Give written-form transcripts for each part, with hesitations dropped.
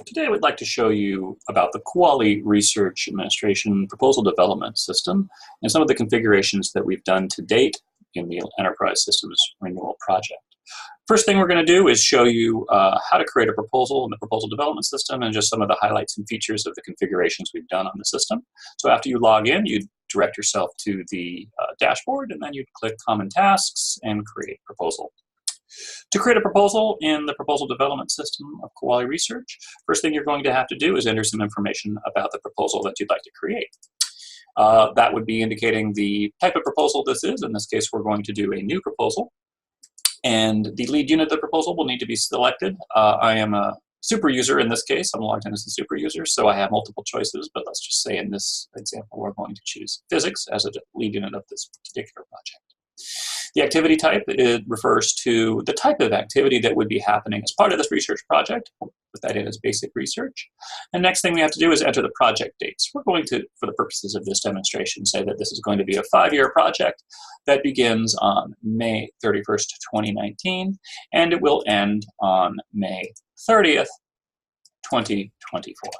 Today I would like to show you about the Kuali Research Administration Proposal Development System and some of the configurations that we've done to date in the Enterprise Systems Renewal Project. First thing we're going to do is show you how to create a proposal in the proposal development system and just some of the highlights and features of the configurations we've done on the system. So after you log in, you direct yourself to the dashboard, and then you click Common Tasks and Create Proposal. To create a proposal in the proposal development system of Kuali Research, first thing you're going to have to do is enter some information about the proposal that you'd like to create. That would be indicating the type of proposal this is. In this case, we're going to do a new proposal. And the lead unit of the proposal will need to be selected. I am a super user in this case. I'm logged in as a super user, so I have multiple choices, but let's just say in this example, we're going to choose physics as a lead unit of this particular project. The activity type, it refers to the type of activity that would be happening as part of this research project. We'll put that in as basic research. And next thing we have to do is enter the project dates. We're going to, for the purposes of this demonstration, say that this is going to be a 5-year project that begins on May 31st, 2019, and it will end on May 30th, 2024.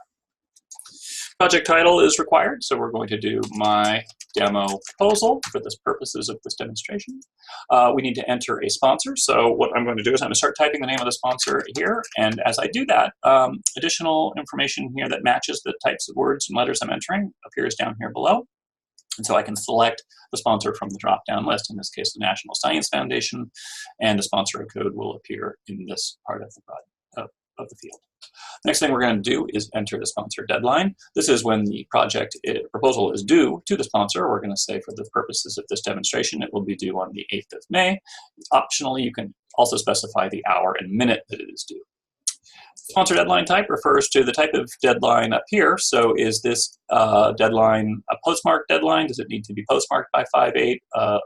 Project title is required, so we're going to do my demo proposal for the purposes of this demonstration. We need to enter a sponsor, so what I'm going to do is I'm going to start typing the name of the sponsor here, and as I do that, additional information here that matches the types of words and letters I'm entering appears down here below. And so I can select the sponsor from the drop-down list, in this case the National Science Foundation, and the sponsor code will appear in this part of the field. Next thing we're going to do is enter the sponsor deadline. This is when the project proposal is due to the sponsor. We're going to say for the purposes of this demonstration, it will be due on the 8th of May. Optionally, you can also specify the hour and minute that it is due. Sponsor deadline type refers to the type of deadline up here. So is this deadline a postmarked deadline? Does it need to be postmarked by 5/8,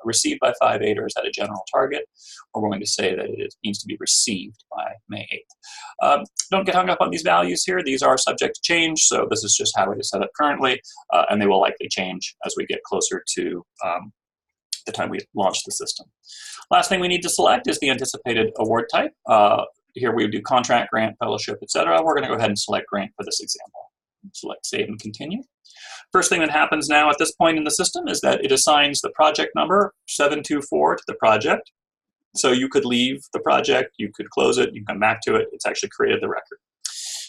received by 5/8, or is that a general target? We're going to say that it needs to be received by May 8th. Don't get hung up on these values here. These are subject to change, so this is just how it is set up currently, and they will likely change as we get closer to the time we launch the system. Last thing we need to select is the anticipated award type. Here we do contract, grant, fellowship, etc. We're going to go ahead and select grant for this example. Select save and continue. First thing that happens now at this point in the system is that it assigns the project number 724 to the project. So you could leave the project, you could close it, you can come back to it. It's actually created the record.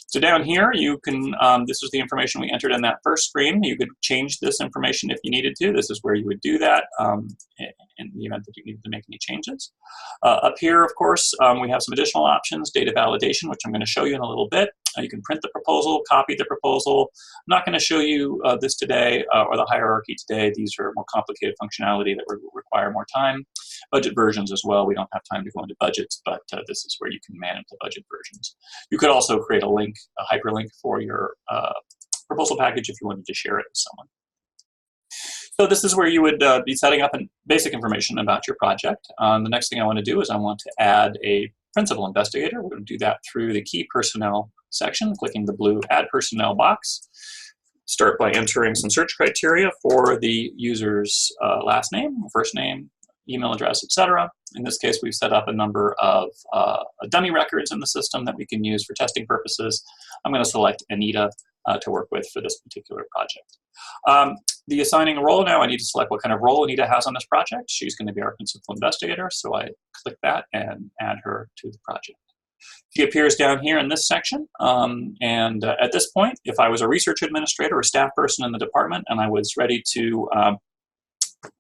So down here, you can, this is the information we entered in that first screen. You could change this information if you needed to. This is where you would do that in the event that you needed to make any changes. Up here, of course, we have some additional options, data validation, which I'm going to show you in a little bit. You can print the proposal, copy the proposal. I'm not going to show you this today or the hierarchy today. These are more complicated functionality that require more time. Budget versions as well. We don't have time to go into budgets, but this is where you can manage the budget versions. You could also create a link, a hyperlink for your proposal package if you wanted to share it with someone. So this is where you would be setting up basic information about your project. The next thing I want to do is I want to add a principal investigator. We're going to do that through the key personnel section, clicking the blue add personnel box. Start by entering some search criteria for the user's last name, first name, email address, etc. In this case, we've set up a number of dummy records in the system that we can use for testing purposes. I'm going to select Anita to work with for this particular project. The assigning a role now, I need to select what kind of role Anita has on this project. She's going to be our principal investigator, so I click that and add her to the project. She appears down here in this section, and at this point, if I was a research administrator or staff person in the department and I was ready to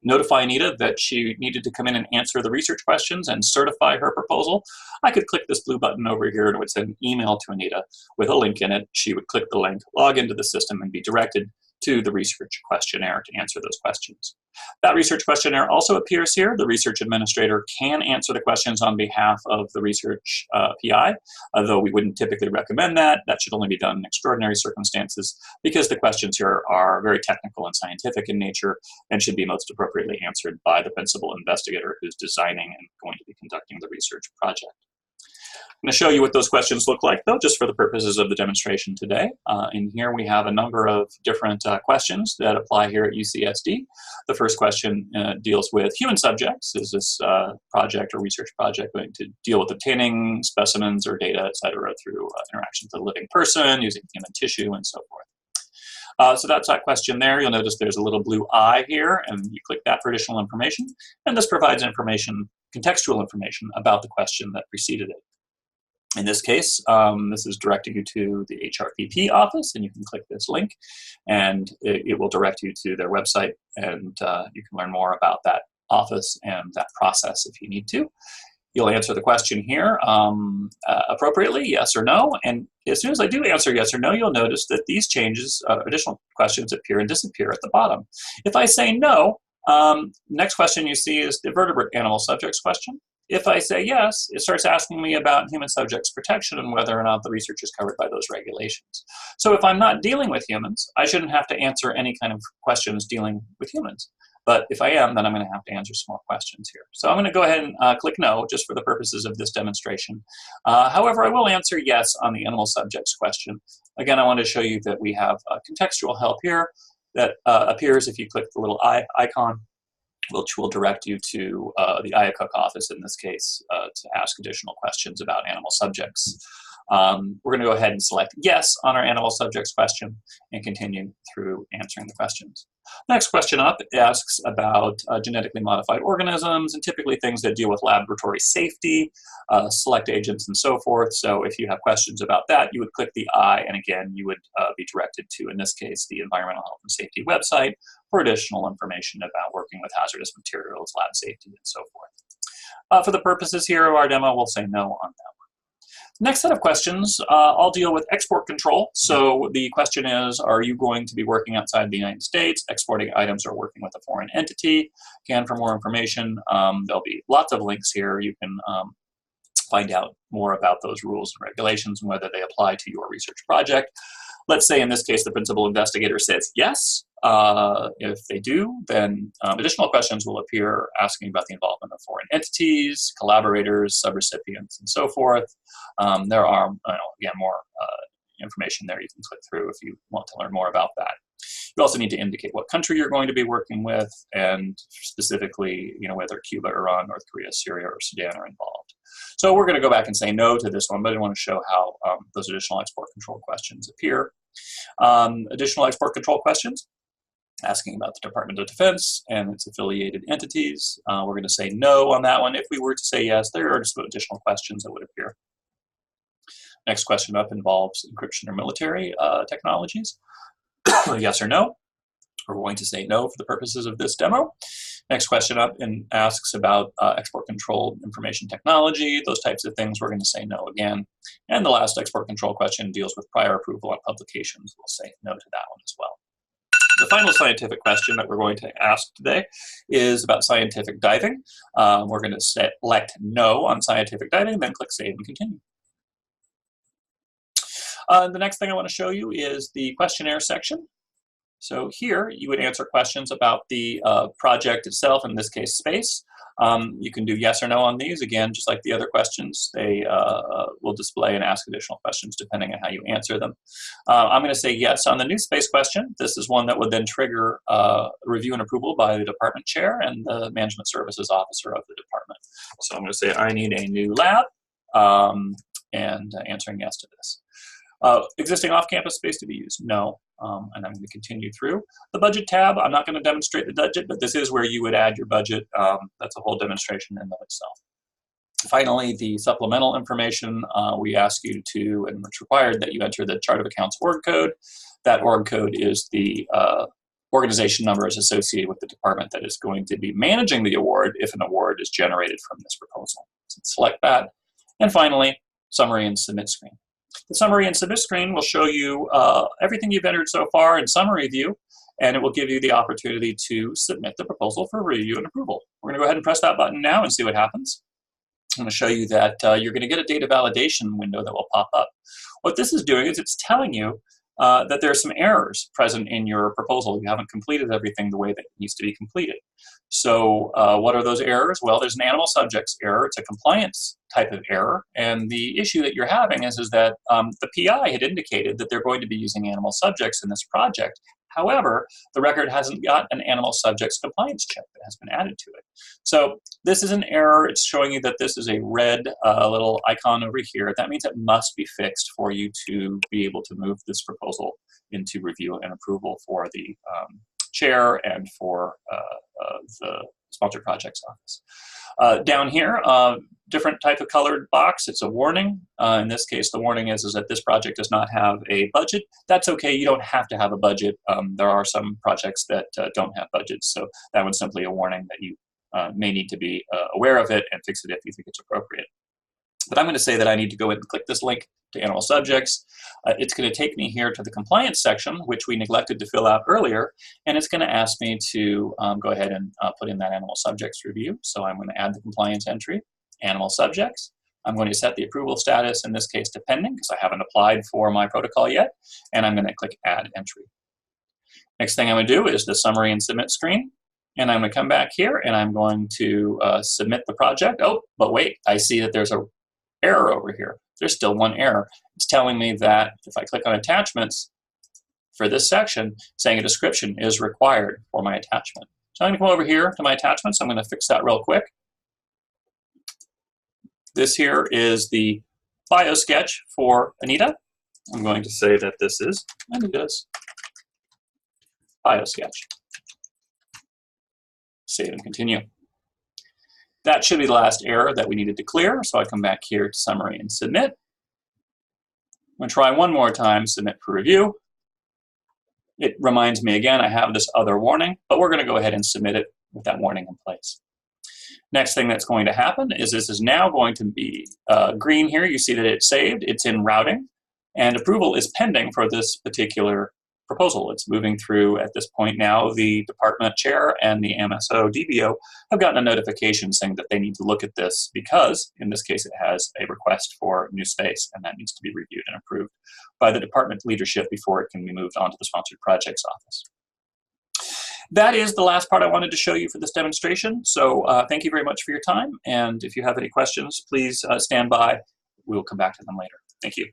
notify Anita that she needed to come in and answer the research questions and certify her proposal, I could click this blue button over here and it would send an email to Anita with a link in it. She would click the link, log into the system, and be directed to the research questionnaire to answer those questions. That research questionnaire also appears here. The research administrator can answer the questions on behalf of the research PI, although we wouldn't typically recommend that. That should only be done in extraordinary circumstances because the questions here are very technical and scientific in nature and should be most appropriately answered by the principal investigator who's designing and going to be conducting the research project. I'm going to show you what those questions look like, though, just for the purposes of the demonstration today. In here, we have a number of different questions that apply here at UCSD. The first question deals with human subjects. Is this project or research project going to deal with obtaining specimens or data, et cetera, through interactions with a living person, using human tissue, and so forth? So that's that question there. You'll notice there's a little blue eye here, and you click that for additional information. And this provides information, contextual information, about the question that preceded it. In this case, this is directing you to the HRPP office, and you can click this link, and it will direct you to their website, and you can learn more about that office and that process if you need to. You'll answer the question here appropriately, yes or no, and as soon as I do answer yes or no, you'll notice that these changes, additional questions appear and disappear at the bottom. If I say no, next question you see is the vertebrate animal subjects question. If I say yes, it starts asking me about human subjects protection and whether or not the research is covered by those regulations. So if I'm not dealing with humans, I shouldn't have to answer any kind of questions dealing with humans. But if I am, then I'm going to have to answer some more questions here. So I'm going to go ahead and click no, just for the purposes of this demonstration. However, I will answer yes on the animal subjects question. Again, I want to show you that we have contextual help here that appears if you click the little icon, which will direct you to the IACUC office in this case to ask additional questions about animal subjects. We're going to go ahead and select yes on our animal subjects question and continue through answering the questions. Next question up asks about genetically modified organisms and typically things that deal with laboratory safety, select agents, and so forth. So if you have questions about that, you would click the I, and again, you would be directed to, in this case, the Environmental Health and Safety website for additional information about working with hazardous materials, lab safety, and so forth. For the purposes here of our demo, we'll say no on that. Next set of questions, I'll deal with export control. So the question is, are you going to be working outside the United States, exporting items, or working with a foreign entity? Again, for more information, there'll be lots of links here. You can find out more about those rules and regulations and whether they apply to your research project. Let's say in this case, the principal investigator says yes. If they do, then additional questions will appear asking about the involvement of foreign entities, collaborators, subrecipients, and so forth. There are, again, more information there you can click through if you want to learn more about that. You also need to indicate what country you're going to be working with, and specifically, whether Cuba, Iran, North Korea, Syria, or Sudan are involved. So we're going to go back and say no to this one, but I want to show how those additional export control questions appear. Additional export control questions, asking about the Department of Defense and its affiliated entities. We're going to say no on that one. If we were to say yes, there are just additional questions that would appear. Next question up involves encryption or military technologies. Yes or no. We're going to say no for the purposes of this demo. Next question up and asks about export control information technology, those types of things. We're going to say no again. And the last export control question deals with prior approval on publications. We'll say no to that one as well. The final scientific question that we're going to ask today is about scientific diving. We're going to select no on scientific diving, then click Save and Continue. The next thing I want to show you is the questionnaire section. So here you would answer questions about the project itself, in this case space. You can do yes or no on these. Again, just like the other questions, they will display and ask additional questions depending on how you answer them. I'm going to say yes on the new space question. This is one that would then trigger review and approval by the department chair and the management services officer of the department. So I'm going to say I need a new lab and answering yes to this. Existing off-campus space to be used? No. And I'm going to continue through. The budget tab, I'm not going to demonstrate the budget, but this is where you would add your budget. That's a whole demonstration in and of itself. Finally, the supplemental information, we ask you to, and it's required that you enter the chart of accounts org code. That org code is the organization number is associated with the department that is going to be managing the award if an award is generated from this proposal. So select that. And finally, summary and submit screen. The summary and submit screen will show you everything you've entered so far in summary view, and it will give you the opportunity to submit the proposal for review and approval. We're going to go ahead and press that button now and see what happens. I'm going to show you that you're going to get a data validation window that will pop up. What this is doing is it's telling you that there are some errors present in your proposal. You haven't completed everything the way that it needs to be completed. So what are those errors? Well, there's an animal subjects error. It's a compliance type of error, and the issue that you're having is that the PI had indicated that they're going to be using animal subjects in this project. However, the record hasn't got an animal subjects compliance check that has been added to it. So this is an error. It's showing you that this is a red little icon over here. That means it must be fixed for you to be able to move this proposal into review and approval for the chair and for the Sponsored Projects Office. Down here, different type of colored box. It's a warning. In this case, the warning is that this project does not have a budget. That's okay. You don't have to have a budget. There are some projects that don't have budgets, so that one's simply a warning that you may need to be aware of it and fix it if you think it's appropriate. But I'm going to say that I need to go ahead and click this link to animal subjects. It's going to take me here to the compliance section, which we neglected to fill out earlier, and it's going to ask me to go ahead and put in that animal subjects review. So I'm going to add the compliance entry, animal subjects. I'm going to set the approval status, in this case to pending, because I haven't applied for my protocol yet, and I'm going to click add entry. Next thing I'm going to do is the summary and submit screen, and I'm going to come back here and I'm going to submit the project. Oh, but wait, I see that there's a error over here. There's still one error. It's telling me that if I click on attachments for this section, saying a description is required for my attachment. So I'm going to come over here to my attachments. I'm going to fix that real quick. This here is the bio sketch for Anita. I'm going to say that this is Anita's bio sketch. Save and continue. That should be the last error that we needed to clear, so I come back here to summary and submit. I'm going to try one more time, submit for review. It reminds me again I have this other warning, but we're going to go ahead and submit it with that warning in place. Next thing that's going to happen is this is now going to be green here. You see that it's saved, it's in routing, and approval is pending for this particular proposal. It's moving through at this point now. The department chair and the MSO DBO have gotten a notification saying that they need to look at this because, in this case, it has a request for new space, and that needs to be reviewed and approved by the department leadership before it can be moved on to the Sponsored Projects Office. That is the last part I wanted to show you for this demonstration. So thank you very much for your time. And if you have any questions, please stand by. We will come back to them later. Thank you.